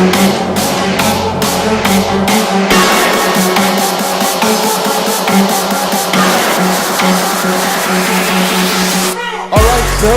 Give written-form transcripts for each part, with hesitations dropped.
So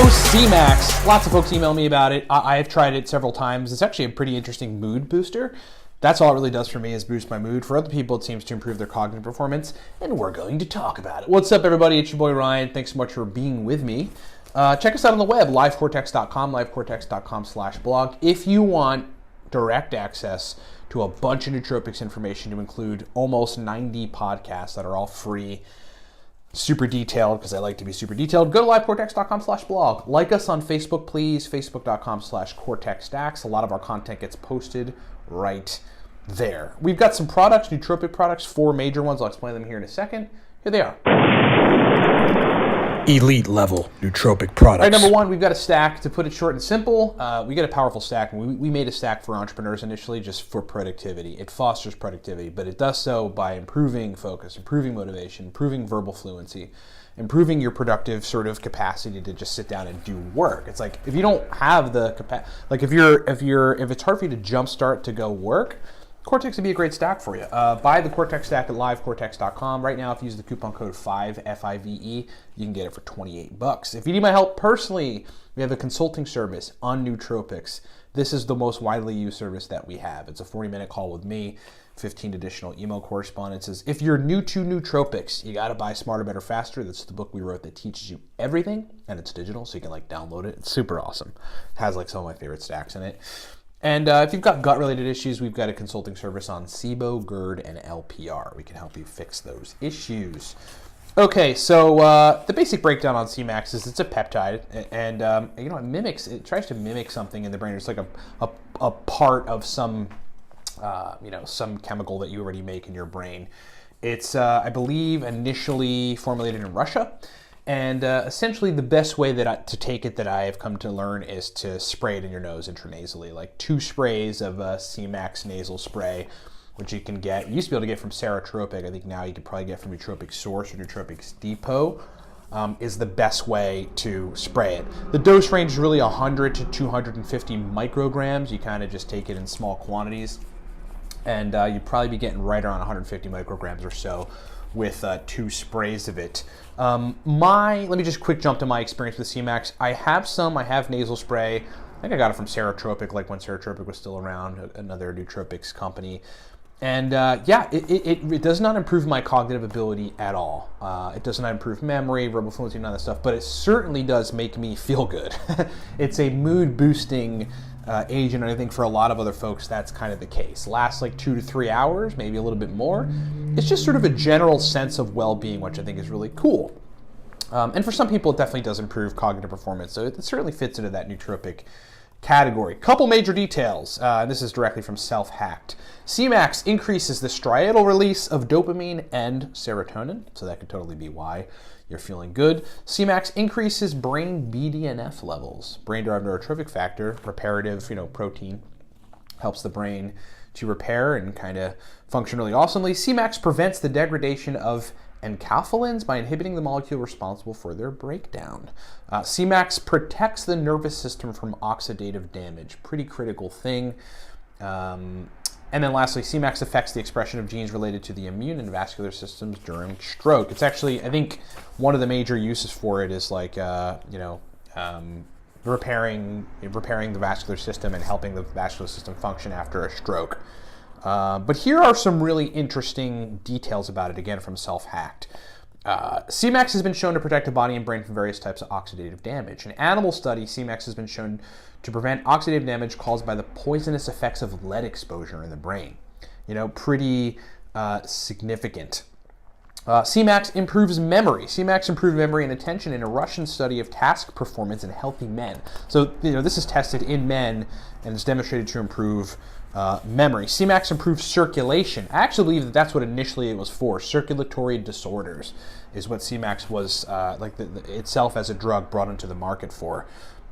Semax, lots of folks email me about it. I have tried it several times. It's actually a pretty interesting mood booster. That's all it really does for me is boost my mood. For other people, it seems to improve their cognitive performance, and we're going to talk about it. What's up, everybody? It's your boy Ryan. Thanks so much for being with me. Check us out on the web, livecortex.com, livecortex.com/blog. If you want direct access to a bunch of nootropics information to include almost 90 podcasts that are all free, super detailed, because I like to be super detailed, go to livecortex.com/blog. Like us on Facebook, please, facebook.com/cortexstacks. A lot of our content gets posted right there. We've got some products, nootropic products, 4 major ones. I'll explain them here in a second. Here they are. Elite level nootropic products. All right, number 1, we've got a stack. To put it short and simple, we got a powerful stack. We made a stack for entrepreneurs initially just for productivity. It fosters productivity, but it does so by improving focus, improving motivation, improving verbal fluency, improving your productive sort of capacity to just sit down and do work. It's like if you don't have the capacity, like if it's hard for you to jumpstart to go work, Cortex would be a great stack for you. Buy the Cortex stack at livecortex.com. Right now, if you use the coupon code 5, F-I-V-E, you can get it for $28. If you need my help personally, we have a consulting service on nootropics. This is the most widely used service that we have. It's a 40-minute call with me, 15 additional email correspondences. If you're new to nootropics, you got to buy Smarter, Better, Faster. That's the book we wrote that teaches you everything, and it's digital, so you can download it. It's super awesome. It has some of my favorite stacks in it. And if you've got gut-related issues, we've got a consulting service on SIBO, GERD, and LPR. We can help you fix those issues. Okay, so the basic breakdown on Semax is it's a peptide, and it tries to mimic something in the brain. It's like a part of some chemical that you already make in your brain. It's, I believe, initially formulated in Russia. And essentially the best way to take it that I have come to learn is to spray it in your nose intranasally, like 2 sprays of Semax nasal spray, which you can get. You used to be able to get from Serotropic. I think now you could probably get from Nootropics Source or Nootropics Depot, is the best way to spray it. The dose range is really 100 to 250 micrograms. You kind of just take it in small quantities, and you'd probably be getting right around 150 micrograms or so with 2 sprays of it. Let me just quick jump to my experience with Semax. I have nasal spray. I think I got it from Serotropic, when Serotropic was still around, another nootropics company. And it does not improve my cognitive ability at all. It does not improve memory, verbal fluency, none of that stuff, but it certainly does make me feel good. It's a mood boosting agent, and I think for a lot of other folks that's kind of the case. Lasts 2 to 3 hours, maybe a little bit more. It's just sort of a general sense of well-being, which I think is really cool. And for some people, it definitely does improve cognitive performance, so it certainly fits into that nootropic category. Couple major details. This is directly from Self-Hacked. Semax increases the striatal release of dopamine and serotonin, so that could totally be why you're feeling good. Semax increases brain Bdnf levels, brain-derived neurotrophic factor, reparative, protein, helps the brain to repair and kind of function really awesomely. Semax prevents the degradation of enkephalins by inhibiting the molecule responsible for their breakdown. Semax protects the nervous system from oxidative damage. Pretty critical thing. And then lastly, Semax affects the expression of genes related to the immune and vascular systems during stroke. It's actually, I think, one of the major uses for it is repairing the vascular system and helping the vascular system function after a stroke. But here are some really interesting details about it, again, from Self-Hacked. Semax has been shown to protect the body and brain from various types of oxidative damage. In animal studies, Semax has been shown to prevent oxidative damage caused by the poisonous effects of lead exposure in the brain. Pretty significant. Semax improves memory. Semax improved memory and attention in a Russian study of task performance in healthy men. So, this is tested in men and is demonstrated to improve memory. Semax improves circulation. I actually believe that that's what initially it was for. Circulatory disorders is what Semax was, itself as a drug brought into the market for.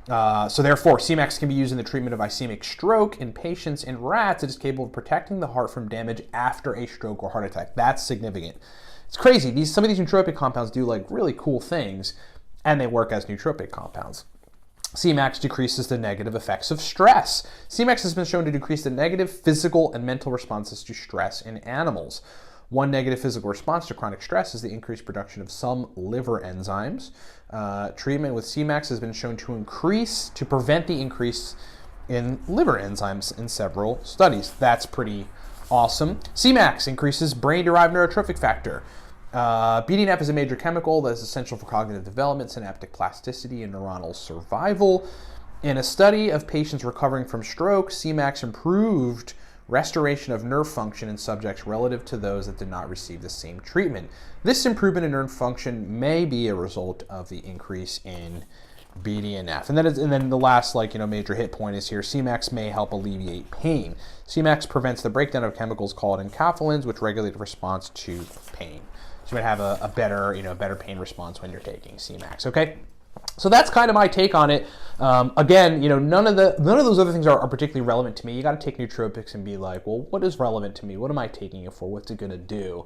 So therefore, Semax can be used in the treatment of ischemic stroke in patients. In rats, it is capable of protecting the heart from damage after a stroke or heart attack. That's significant. It's crazy. Some of these nootropic compounds do really cool things, and they work as nootropic compounds. Semax decreases the negative effects of stress. Semax has been shown to decrease the negative physical and mental responses to stress in animals. One negative physical response to chronic stress is the increased production of some liver enzymes. Treatment with Semax has been shown to prevent the increase in liver enzymes in several studies. That's pretty awesome. Semax increases brain-derived neurotrophic factor. Bdnf is a major chemical that is essential for cognitive development, synaptic plasticity, and neuronal survival. In a study of patients recovering from stroke, Semax improved restoration of nerve function in subjects relative to those that did not receive the same treatment. This improvement in nerve function may be a result of the increase in Bdnf. And then the last major hit point is here. Semax may help alleviate pain. Semax prevents the breakdown of chemicals called enkephalins, which regulate the response to pain. So you might have a better pain response when you're taking Semax. Okay. So that's kind of my take on it. Again, none of those other things are particularly relevant to me. You got to take nootropics and be like, well, what is relevant to me? What am I taking it for? What's it going to do?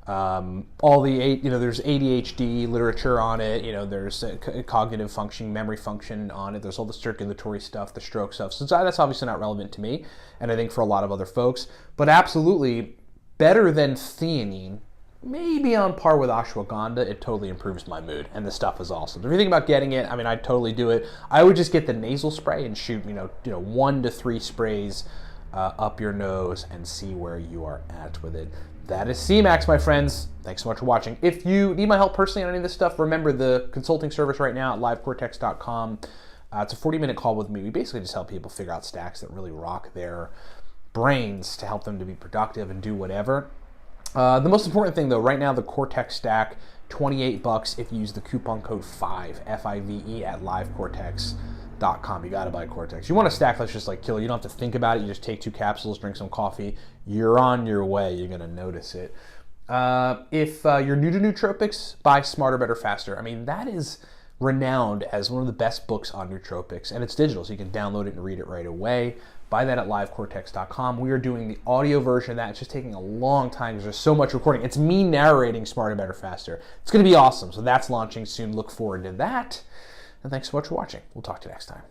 There's ADHD literature on it. There's cognitive function, memory function on it. There's all the circulatory stuff, the stroke stuff. So that's obviously not relevant to me, and I think for a lot of other folks. But absolutely better than theanine. Maybe on par with ashwagandha. It totally improves my mood, and the stuff is awesome. If you think about getting it, I'd totally do it. I would just get the nasal spray and shoot, 1 to 3 sprays up your nose and see where you are at with it. That is Semax, my friends. Thanks so much for watching. If you need my help personally on any of this stuff, remember the consulting service right now at livecortex.com. It's a 40-minute call with me. We basically just help people figure out stacks that really rock their brains to help them to be productive and do whatever. The most important thing, though, right now, the Cortex stack, $28 if you use the coupon code 5, F-I-V-E, at livecortex.com. You got to buy Cortex. You want a stack that's just kill. You don't have to think about it. You just take 2 capsules, drink some coffee. You're on your way. You're going to notice it. If you're new to nootropics, buy Smarter, Better, Faster. That is renowned as one of the best books on nootropics, and it's digital, so you can download it and read it right away. Buy that at livecortex.com. We are doing the audio version of that. It's just taking a long time because there's so much recording. It's me narrating Smarter, Better, Faster. It's going to be awesome. So that's launching soon. Look forward to that. And thanks so much for watching. We'll talk to you next time.